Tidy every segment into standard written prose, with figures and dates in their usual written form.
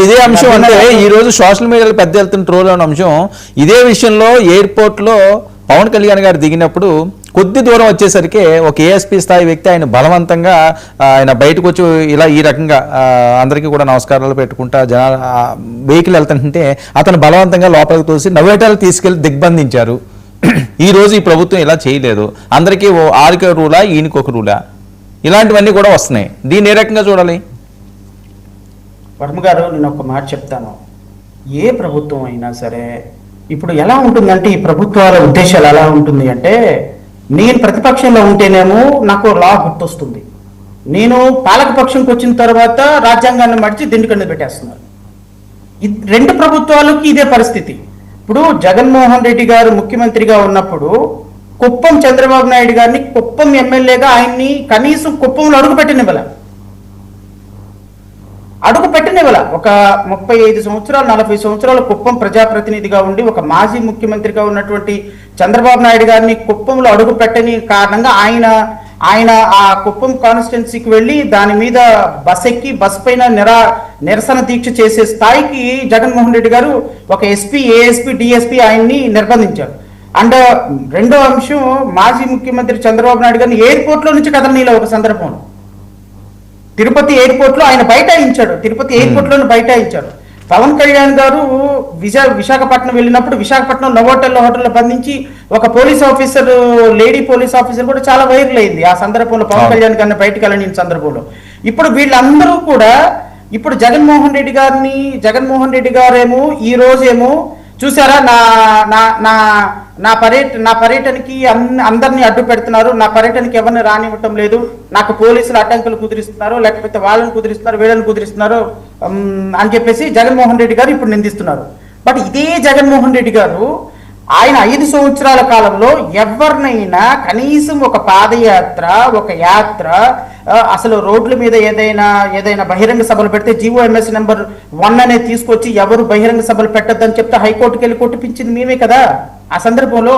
ఇదే అంశం అంటే ఈ రోజు సోషల్ మీడియాలో పెద్ద ఎత్తున ట్రోల్ అయిన అంశం ఇదే విషయంలో ఎయిర్పోర్ట్ లో పవన్ కళ్యాణ్ గారు దిగినప్పుడు కొద్ది దూరం వచ్చేసరికి ఒక ఏఎస్పీ స్థాయి వ్యక్తి ఆయన బలవంతంగా ఆయన బయటకు వచ్చి ఇలా ఈ రకంగా అందరికీ కూడా నమస్కారాలు పెట్టుకుంటా జనాలు వెహికల్ వెళ్తుంటే అతను బలవంతంగా లోపలికి తోసి నవ్వేటాలు తీసుకెళ్లి దిగ్బంధించారు. ఈ రోజు ఈ ప్రభుత్వం ఇలా చేయలేదు. అందరికీ ఆరిక రూలా ఈయనకొక రూలా ఇలాంటివన్నీ కూడా వస్తున్నాయి. దీన్ని ఏ రకంగా చూడాలి? వర్మ గారు, నేను ఒక మాట చెప్తాను. ఏ ప్రభుత్వం అయినా సరే ఇప్పుడు ఎలా ఉంటుందంటే, ఈ ప్రభుత్వాల ఉద్దేశాలు ఎలా ఉంటుంది అంటే, నేను ప్రతిపక్షంలో ఉంటేనేమో నాకు లా గుర్తొస్తుంది, నేను పాలకపక్షంకి వచ్చిన తర్వాత రాజ్యాంగాన్ని మడిచి దిండుకన్ను పెట్టేస్తున్నారు. రెండు ప్రభుత్వాలకి ఇదే పరిస్థితి. ఇప్పుడు జగన్మోహన్ రెడ్డి గారు ముఖ్యమంత్రిగా ఉన్నప్పుడు కుప్పం చంద్రబాబు నాయుడు గారిని కుప్పం ఎమ్మెల్యేగా ఆయన్ని కనీసం కుప్పంలో అడుగు పెట్టినవ్వల ఒక 35 సంవత్సరాలు 40 సంవత్సరాలు కుప్పం ప్రజాప్రతినిధిగా ఉండి ఒక మాజీ ముఖ్యమంత్రిగా ఉన్నటువంటి చంద్రబాబు నాయుడు గారిని కుప్పంలో అడుగు పెట్టని కారణంగా ఆయన ఆ కుప్పం కాన్స్టిట్యున్సీకి వెళ్ళి దాని మీద బస్ ఎక్కి బస్ పైన నిరసన దీక్ష చేసే స్థాయికి జగన్మోహన్ రెడ్డి గారు ఒక ఎస్పీ, ఏఎస్పీ, డిఎస్పీ ఆయన్ని నిర్బంధించారు. అండ్ రెండో అంశం, మాజీ ముఖ్యమంత్రి చంద్రబాబు నాయుడు గారిని ఎయిర్పోర్ట్ లో నుంచి కదలనీలో ఒక సందర్భంలో తిరుపతి ఎయిర్పోర్ట్ లో ఆయన బైఠాయించాడు. తిరుపతి ఎయిర్పోర్ట్ లోనే బైఠాయించాడు. పవన్ కళ్యాణ్ గారు విశాఖపట్నం వెళ్ళినప్పుడు విశాఖపట్నం హోటల్లో బంధించి ఒక police officer, lady police officer కూడా చాలా వైరల్ అయింది ఆ సందర్భంలో, పవన్ కళ్యాణ్ గారిని బయటకు వెళ్ళని సందర్భంలో. ఇప్పుడు వీళ్ళందరూ కూడా ఇప్పుడు జగన్మోహన్ రెడ్డి గారేమో ఈ రోజేమో చూసారా నా పర్యటనకి అందరినీ అడ్డు పెడుతున్నారు, నా పర్యటనకి ఎవరిని రానివ్వటం లేదు, నాకు పోలీసులు అడ్డంకులు కుదిరిస్తున్నారు, లేకపోతే వాళ్ళని కుదిరిస్తున్నారు, వీళ్ళని కుదిరిస్తున్నారు అని చెప్పేసి జగన్మోహన్ రెడ్డి గారు ఇప్పుడు నిందిస్తున్నారు. బట్ ఇదే జగన్మోహన్ రెడ్డి గారు ఆయన 5 సంవత్సరాల కాలంలో ఎవరినైనా కనీసం ఒక పాదయాత్ర, ఒక యాత్ర, అసలు రోడ్ల మీద ఏదైనా బహిరంగ సభలు పెడితే జీవోఎంఎస్ నెంబర్ 1 అనేది తీసుకొచ్చి ఎవరు బహిరంగ సభలు పెట్టద్దని చెప్తే హైకోర్టుకి వెళ్ళి కొట్టిపించింది మేమే కదా. ఆ సందర్భంలో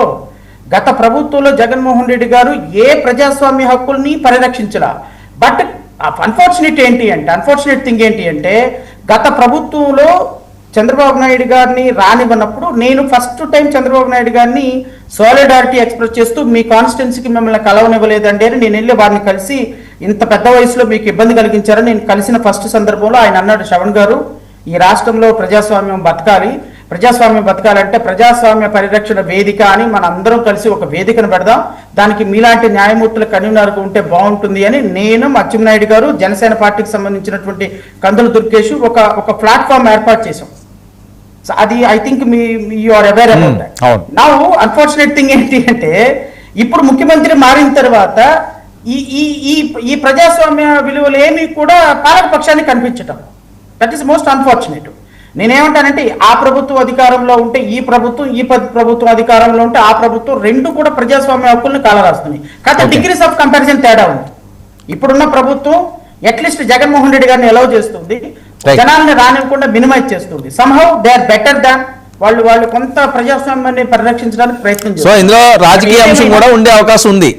గత ప్రభుత్వంలో జగన్మోహన్ రెడ్డి గారు ఏ ప్రజాస్వామ్య హక్కుల్ని పరిరక్షించలా. బట్ అన్ఫార్చునేట్ థింగ్ ఏంటి అంటే గత ప్రభుత్వంలో చంద్రబాబు నాయుడు గారిని రానివ్వనప్పుడు నేను ఫస్ట్ టైం చంద్రబాబు నాయుడు గారిని సాలిడారిటీ ఎక్స్ప్రెస్ చేస్తూ మీ కాన్స్టిట్యున్సీకి మిమ్మల్ని కలవనివ్వలేదండి అని నేను వెళ్ళి వారిని కలిసి, ఇంత పెద్ద వయసులో మీకు ఇబ్బంది కలిగించారని నేను కలిసిన ఫస్ట్ సందర్భంలో ఆయన అన్నాడు, శ్రవణ్ గారు ఈ రాష్ట్రంలో ప్రజాస్వామ్యం బతకాలంటే ప్రజాస్వామ్య పరిరక్షణ వేదిక అని మన అందరం కలిసి ఒక వేదికను పెడదాం, దానికి మీలాంటి న్యాయమూర్తుల కన్వీనర్గా ఉంటే బాగుంటుంది అని నేను, అచ్చెన్నాయుడు గారు, జనసేన పార్టీకి సంబంధించినటువంటి కందుల దుర్గేష్ ఒక ప్లాట్ఫామ్ ఏర్పాటు చేశాం. అది I think you are aware about that. Now unfortunate thing ఏంటి అంటే ఇప్పుడు ముఖ్యమంత్రి మారిన తర్వాత ఈ ప్రజాస్వామ్య విలువలు ఏమీ కూడా పాలక పక్షానికి కనిపించటం, దట్ ఈస్ మోస్ట్ అన్ఫార్చునేట్. నేనేమంటానంటే ఆ ప్రభుత్వం అధికారంలో ఉంటే ఈ ప్రభుత్వం అధికారంలో ఉంటే ఆ ప్రభుత్వం రెండు కూడా ప్రజాస్వామ్య హక్కుల్ని కాలరాస్తున్నాయి. కాకపోతే డిగ్రీస్ ఆఫ్ కంపారిజన్ తేడా ఉంది. ఇప్పుడున్న ప్రభుత్వం అట్లీస్ట్ జగన్మోహన్ రెడ్డి గారిని అలౌ చేస్తుంది, జనాల్ని రానివ్వకుండా మినిమైజ్ చేస్తుంది. Somehow they are better than వాళ్ళు కొంత ప్రజాస్వామ్యాన్ని పరిరక్షించడానికి ప్రయత్నం చేస్తారు. ఇందులో రాజకీయ అంశం కూడా ఉండే అవకాశం ఉంది.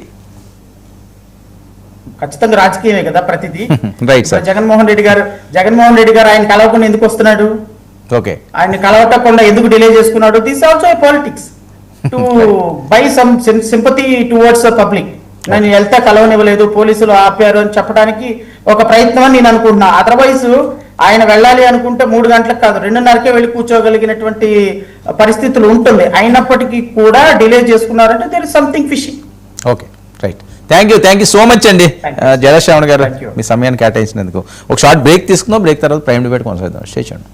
ఖచ్చితంగా రాజకీయమే కదా ప్రతిదీ. జగన్మోహన్ రెడ్డి గారు ఆయన కలవకుండా ఎందుకు వస్తున్నాడు? ఆయన కలవటకుండా ఎందుకు డిలే చేసుకున్నాడు? This also a politics to buy some sympathy towards public. నేను వెళ్తే కలవనివ్వలేదు, పోలీసులు ఆపారు అని చెప్పడానికి ఒక ప్రయత్నం అని నేను అనుకుంటున్నా. అదర్వైజ్ ఆయన వెళ్ళాలి అనుకుంటే 3 గంటలకు కాదు 2:30కే వెళ్ళి కూర్చోగలిగినటువంటి పరిస్థితులు ఉంటుంది. అయినప్పటికీ కూడా డిలే చేసుకున్నారంటే there is something fishing. Okay, right. Thank you so much అండి జయశ్రావణ్ గారు, మీ సమయాన్ని కేటాయించినందుకు. ఒక షార్ట్ బ్రేక్ తీసుకుందాం. బ్రేక్ తర్వాత ప్రైమ్ డిబేట్ కొనసాగిద్దాం. స్టే చేయండి.